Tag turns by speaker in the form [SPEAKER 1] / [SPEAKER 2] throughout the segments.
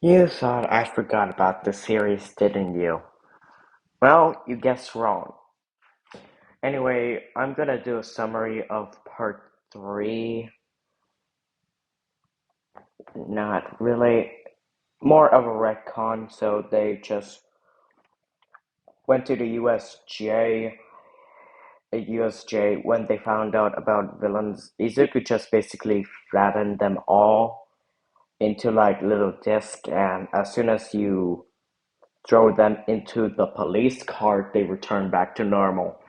[SPEAKER 1] You thought I forgot about the series, didn't you? Well, you guessed wrong. Anyway, I'm gonna do a summary of part 3. Not really. More of a retcon, so they just went to the USJ when they found out about villains. Izuku just basically flattened them all into like little discs, and as soon as you throw them into the police car, they return back to normal.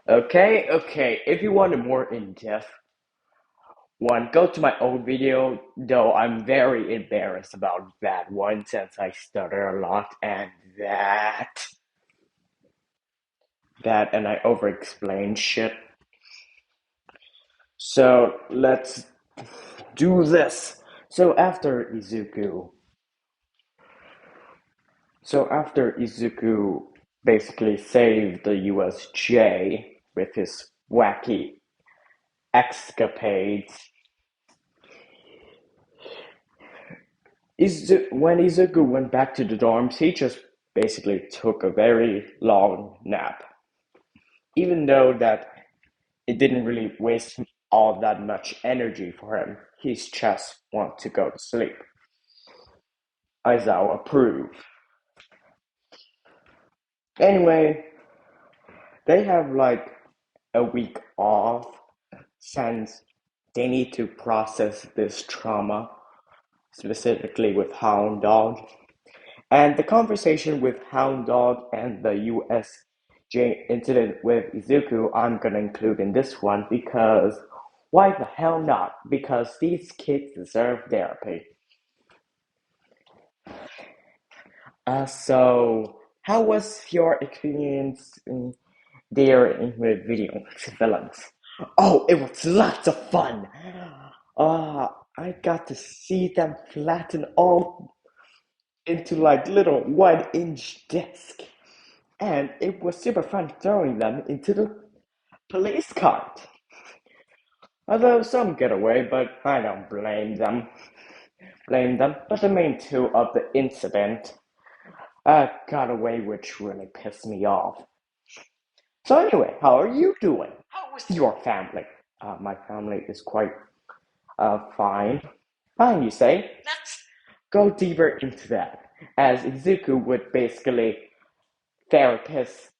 [SPEAKER 1] Okay. If you want a more in-depth one, go to my old video, though I'm very embarrassed about that one since I stutter a lot and that and I over-explain shit. So let's do this. So after Izuku, so after Izuku basically saved the USJ with his wacky escapades, when Izuku went back to the dorms, he just basically took a very long nap. Even though that it didn't really waste all that much energy for him, he just wanted to go to sleep. Aizawa approved. Anyway, they have like a week off since they need to process this trauma, specifically with Hound Dog. And the conversation with Hound Dog and the USJ incident with Izuku, I'm gonna include in this one because why the hell not? Because these kids deserve therapy. So, how was your experience there in the video villains? Oh, it was lots of fun. Uh, I got to see them flatten all into like little 1 inch disc. And it was super fun throwing them into the police cart. Although some get away, but I don't blame them. But the main two of the incident got away, which really pissed me off. So anyway, how are you doing? How was your family? My family is quite fine. Fine, you say? Let's go deeper into that. As Izuku would basically therapist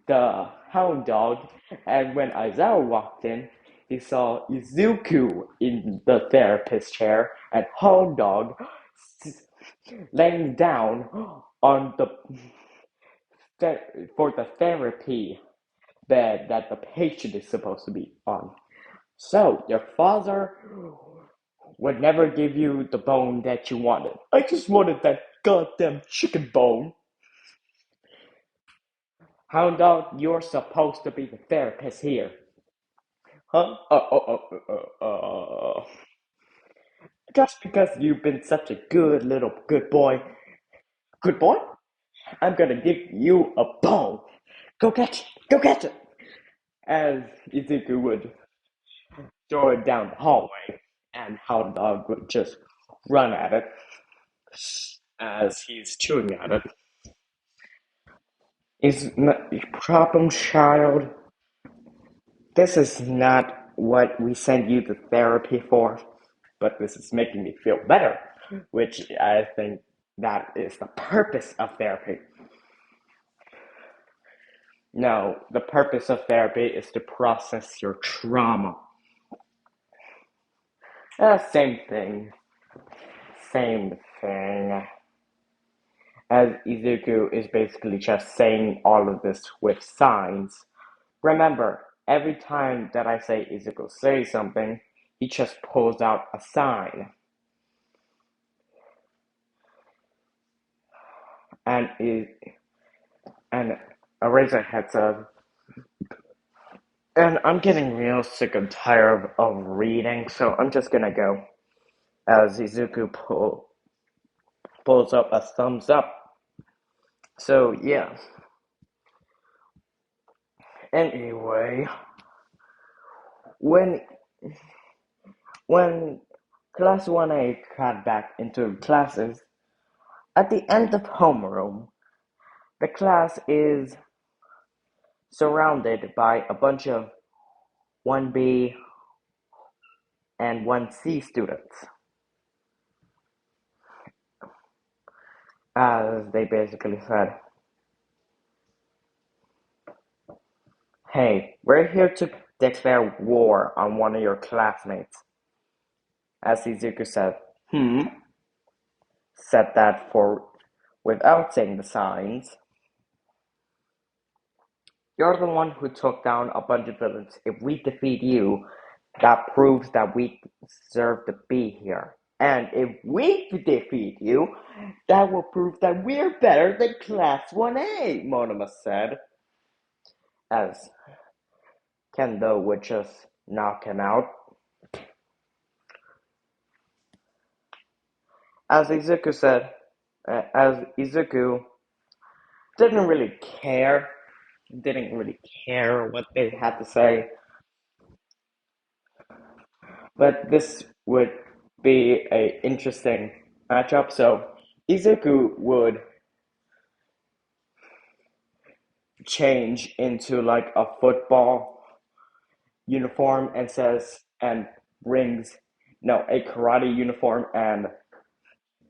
[SPEAKER 1] the hound dog, and when Aizawa walked in, he saw Izuku in the therapist chair and hound dog laying down on the for the therapy bed that the patient is supposed to be on. So your father would never give you the bone that you wanted. I just wanted that goddamn chicken bone. Hound dog, you're supposed to be the therapist here. Huh? Just because you've been such a good boy, good boy, I'm gonna give you a bone. Go catch it. As Izuku would throw it down the hallway, and Hound Dog would just run at it as he's chewing at it. Is not problem, child. This is not what we sent you to therapy for, but this is making me feel better, which I think that is the purpose of therapy. No, the purpose of therapy is to process your trauma. Same thing. Same thing. As Izuku is basically just saying all of this with signs. Remember, every time that I say Izuku say something, he just pulls out a sign. And and Eraserhead says, and I'm getting real sick and tired of reading, so I'm just gonna go. As Izuku pulls up a thumbs up. So yeah. Anyway, when when Class 1A got back into classes. At the end of homeroom, the class is surrounded by a bunch of 1B and 1C students, as they basically said, "Hey, we're here to declare war on one of your classmates." As Izuku said, said that for without saying the signs. "You're the one who took down a bunch of villains. If we defeat you, that proves that we deserve to be here. And if we defeat you, that will prove that we're better than Class 1A, Monoma said, as Kendo would just knock him out. As Izuku didn't really care what they had to say, but this would be a interesting matchup. So Izuku would change into like a football uniform and brings no a karate uniform and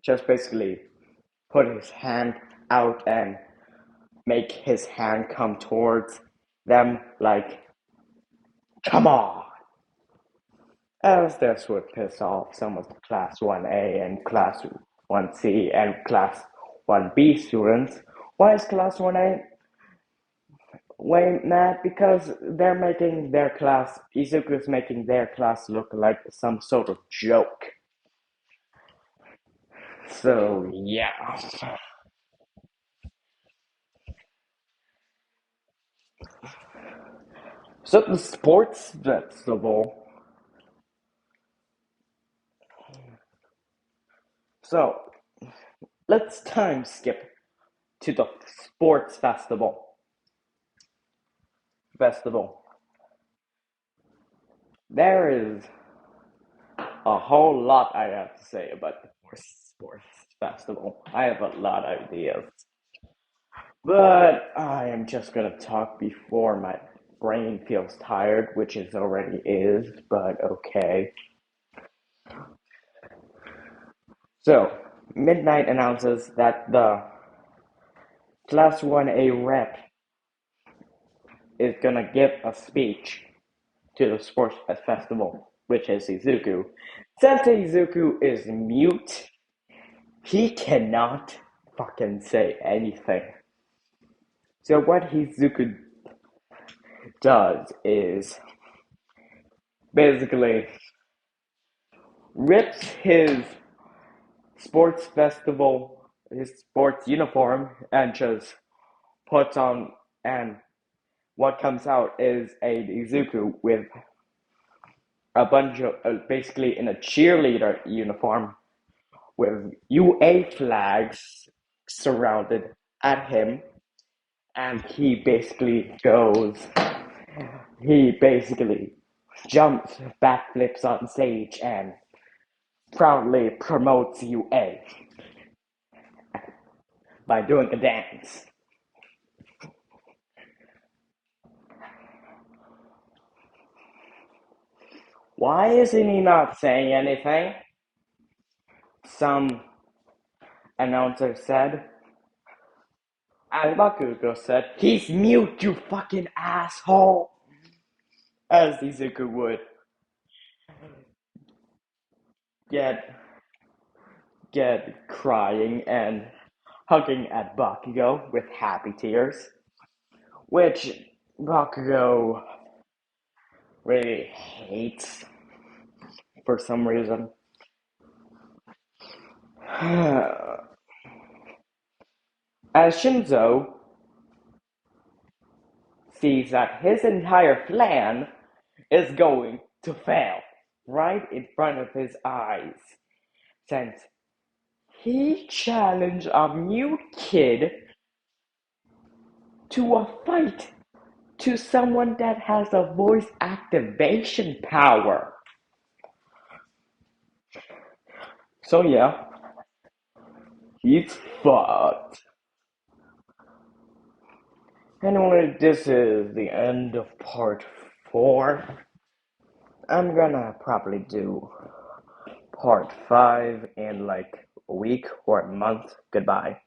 [SPEAKER 1] just basically put his hand out and make his hand come towards them like, come on. As this would piss off some of the Class 1A and Class 1C and Class 1B students. Why is Class 1A way mad? Because they're making their class, Izuku's making their class look like some sort of joke. So, yeah. So, the sports festival. So, let's time skip to the sports festival. There is a whole lot I have to say about the sports festival. I have a lot of ideas. But I am just gonna talk before my brain feels tired, which it already is, but okay. So, Midnight announces that the Class 1A rep is gonna give a speech to the sports festival, which is Izuku. Since Izuku is mute, he cannot fucking say anything. So what Izuku does is basically rips his sports uniform, and just puts on, and what comes out is a Izuku with a bunch of, basically in a cheerleader uniform with UA flags surrounded at him, and he basically jumps, backflips on stage, and proudly promotes UA by doing a dance. Why isn't he not saying anything? Some announcer said. And Bakugo said, "He's mute, you fucking asshole!" As Izuku would get crying and hugging at Bakugo with happy tears, which Bakugo really hates for some reason. As Shinzo sees that his entire plan is going to fail right in front of his eyes, since he challenged a mute kid to a fight to someone that has a voice activation power. So yeah, he's fucked. Anyway, this is the end of part 4. I'm gonna probably do part 5 in like a week or a month. Goodbye.